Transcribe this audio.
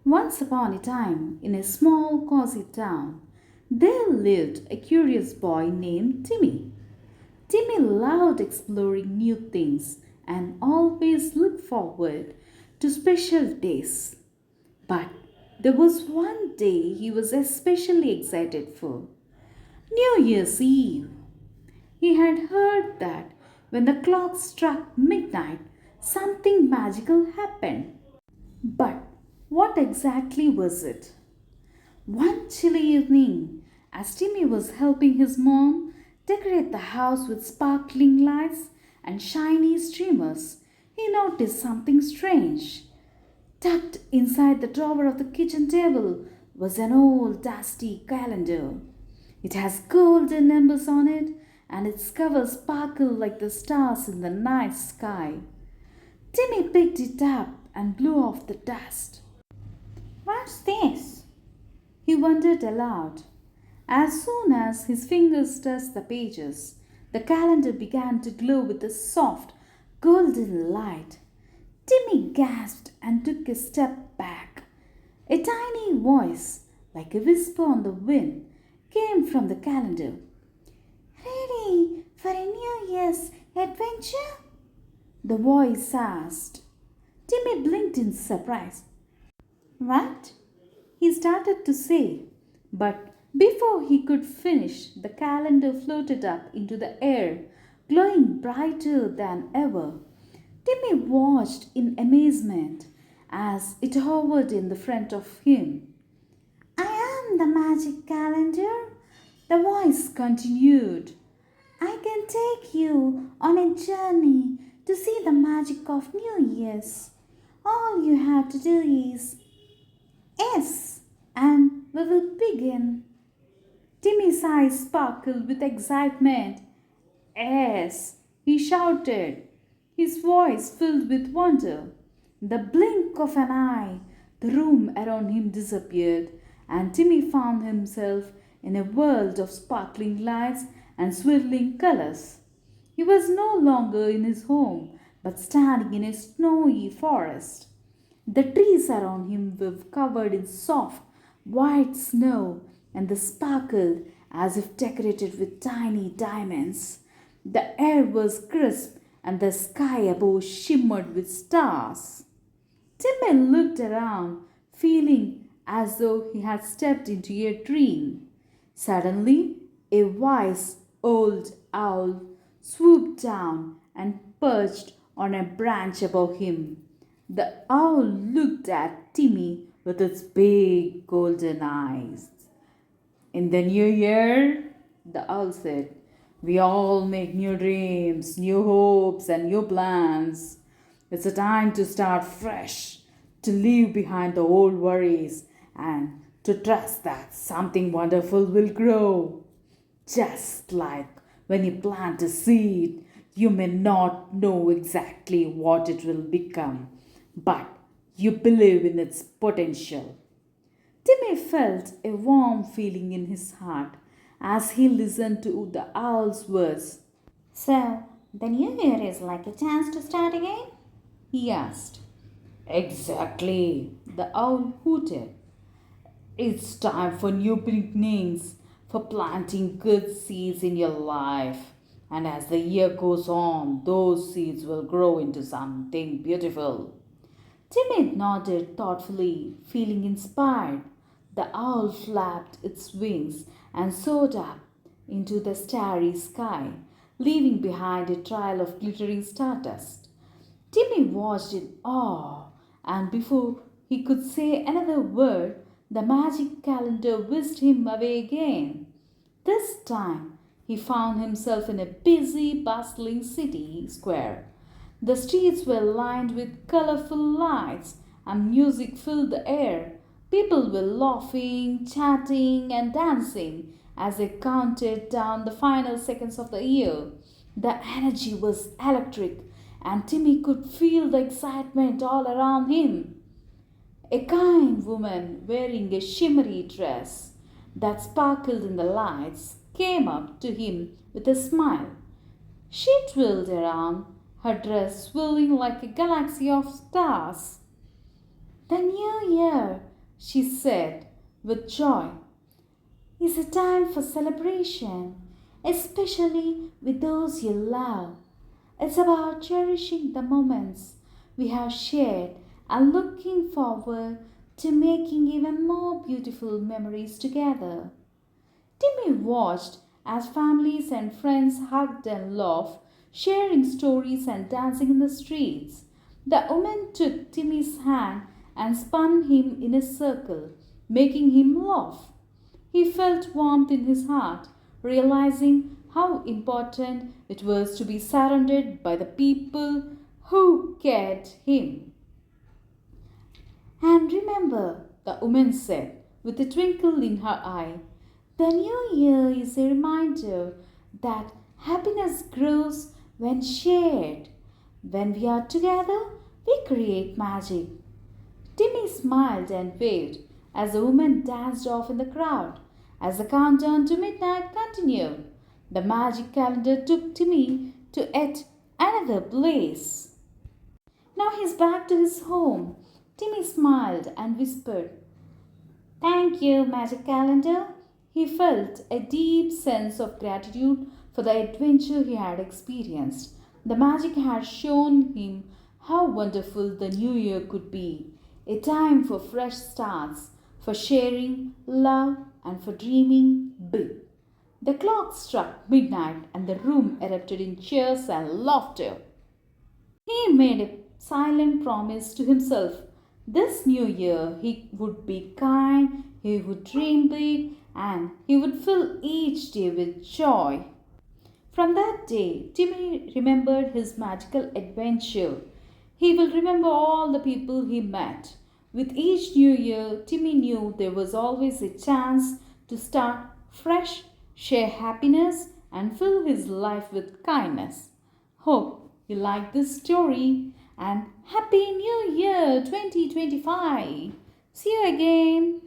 Once upon a time, in a small cozy town, there lived a curious boy named Timmy. Timmy loved exploring new things and always looked forward to special days. But there was one day he was especially excited for New Year's Eve. He had heard that when the clock struck midnight, something magical happened. But what exactly was it? One chilly evening, as Timmy was helping his mom decorate the house with sparkling lights and shiny streamers, he noticed something strange. Tucked inside the drawer of the kitchen table was an old dusty calendar. It has golden numbers on it, and its cover sparkled like the stars in the night sky. Timmy picked it up and blew off the dust. What's this? He wondered aloud. As soon as his fingers touched the pages, the calendar began to glow with a soft, golden light. Timmy gasped and took a step back. A tiny voice, like a whisper on the wind, came from the calendar. Ready for a New Year's adventure? The voice asked. Timmy blinked in surprise. What? He started to say, but before he could finish, the calendar floated up into the air, glowing brighter than ever. Timmy watched in amazement as it hovered in the front of him. I am the magic calendar, the voice continued. I can take you on a journey to see the magic of New Year's. All you have to do is yes, and we will begin. Timmy's eyes sparkled with excitement. Yes, he shouted, his voice filled with wonder. The blink of an eye, the room around him disappeared, and Timmy found himself in a world of sparkling lights and swirling colors. He was no longer in his home, but standing in a snowy forest. The trees around him were covered in soft, white snow, and they sparkled as if decorated with tiny diamonds. The air was crisp, and the sky above shimmered with stars. Timmy looked around, feeling as though he had stepped into a dream. Suddenly, a wise old owl swooped down and perched on a branch above him. The owl looked at Timmy with its big golden eyes. In the new year, the owl said, we all make new dreams, new hopes, and new plans. It's a time to start fresh, to leave behind the old worries, and to trust that something wonderful will grow. Just like when you plant a seed, you may not know exactly what it will become, but you believe in its potential. Timmy felt a warm feeling in his heart as he listened to the owl's words. So, the new year is like a chance to start again? He asked. Exactly, the owl hooted. It's time for new beginnings, for planting good seeds in your life. And as the year goes on, those seeds will grow into something beautiful. Timmy nodded thoughtfully, feeling inspired. The owl flapped its wings and soared up into the starry sky, leaving behind a trail of glittering stardust. Timmy watched in awe, and before he could say another word, the magic calendar whisked him away again. This time he found himself in a busy, bustling city square. The streets were lined with colorful lights, and music filled the air. People were laughing, chatting, and dancing as they counted down the final seconds of the year. The energy was electric, and Timmy could feel the excitement all around him. A kind woman wearing a shimmery dress that sparkled in the lights came up to him with a smile. She twirled around, her dress swirling like a galaxy of stars. The new year! she said with joy, is a time for celebration, especially with those you love. It's about cherishing the moments we have shared and looking forward to making even more beautiful memories together. Timmy watched as families and friends hugged and laughed, sharing stories and dancing in the streets. The woman took Timmy's hand and spun him in a circle, making him laugh. He felt warmth in his heart, realizing how important it was to be surrounded by the people who cared him. And remember, the woman said, with a twinkle in her eye, the new year is a reminder that happiness grows when shared. When we are together, we create magic. Timmy smiled and waved as the woman danced off in the crowd. As the countdown to midnight continued, the magic calendar took Timmy to yet another place. Now he's back to his home. Timmy smiled and whispered, thank you, Magic Calendar. He felt a deep sense of gratitude for the adventure he had experienced. The magic had shown him how wonderful the new year could be, a time for fresh starts, for sharing, love, and for dreaming big. The clock struck midnight and the room erupted in cheers and laughter. He made a silent promise to himself. This new year he would be kind, he would dream big, and he would fill each day with joy. From that day, Timmy remembered his magical adventure. He will remember all the people he met. With each new year, Timmy knew there was always a chance to start fresh, share happiness, and fill his life with kindness. Hope you like this story and Happy New Year 2025. See you again.